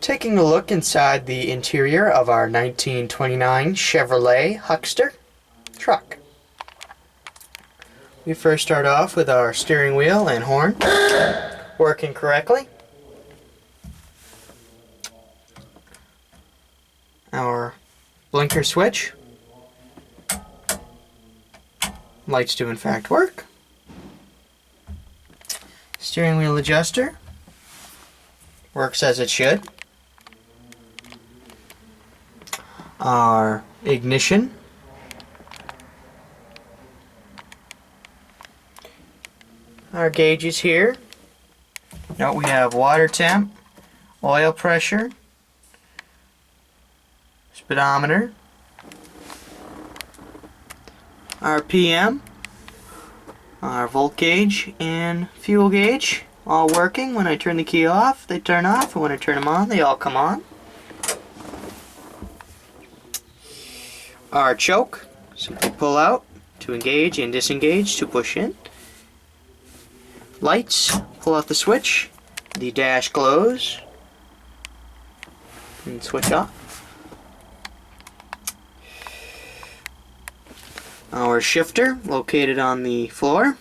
Taking a look inside the interior of our 1929 Chevrolet Huckster truck. We first start off with our steering wheel and horn working correctly. Our blinker switch. Lights do in fact work. Steering wheel adjuster works as it should. Our ignition. Our gauges here. Note we have water temp, oil pressure, speedometer, RPM, our volt gauge and fuel gauge, all working. When I turn the key off, they turn off, and when I turn them on, they all come on. Our choke, simply pull out to engage and disengage to push in. Lights, pull out the switch, the dash glows, and switch off. Our shifter, located on the floor.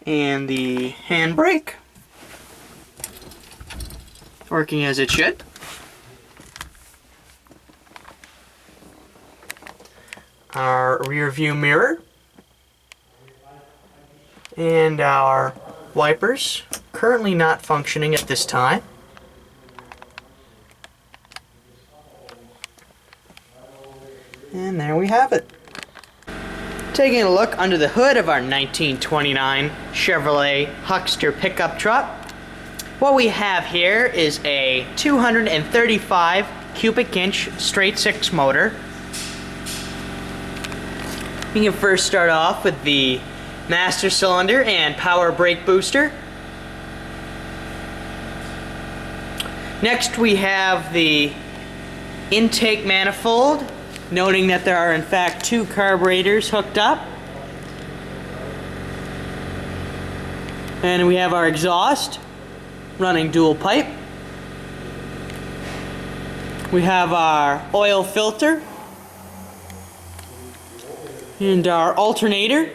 And the handbrake, working as it should. Our rear view mirror. And our wipers, currently not functioning at this time. And there we have it. Taking a look under the hood of our 1929 Chevrolet Huckster pickup truck. What we have here is a 235 cubic inch straight six motor. We can first start off with the master cylinder and power brake booster. Next we have the intake manifold, noting that there are in fact two carburetors hooked up. And we have our exhaust running dual pipe. We have our oil filter and our alternator.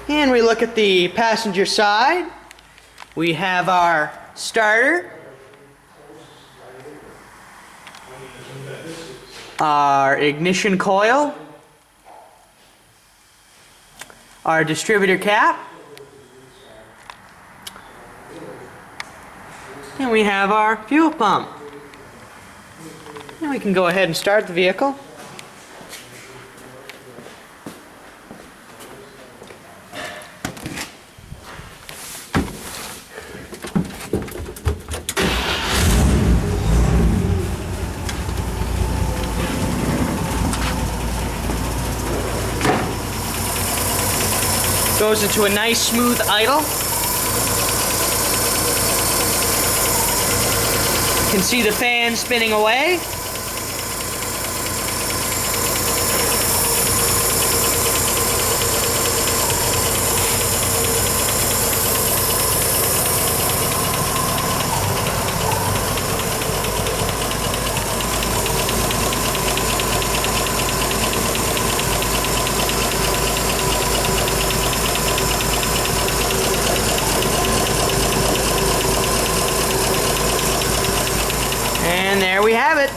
And we look at the passenger side. We have our starter, our ignition coil, our distributor cap, and we have our fuel pump. And we can go ahead and start the vehicle. Goes into a nice smooth idle. You can see the fan spinning away. And there we have it.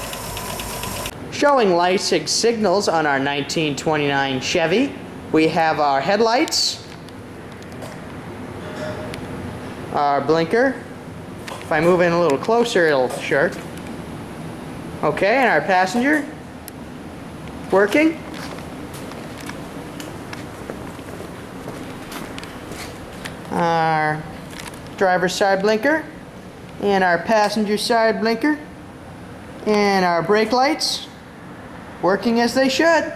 Showing lighting signals on our 1929 Chevy. We have our headlights, our blinker. If I move in a little closer, it'll shirk. Okay, and our passenger working. Our driver's side blinker and our passenger side blinker. And our brake lights working as they should.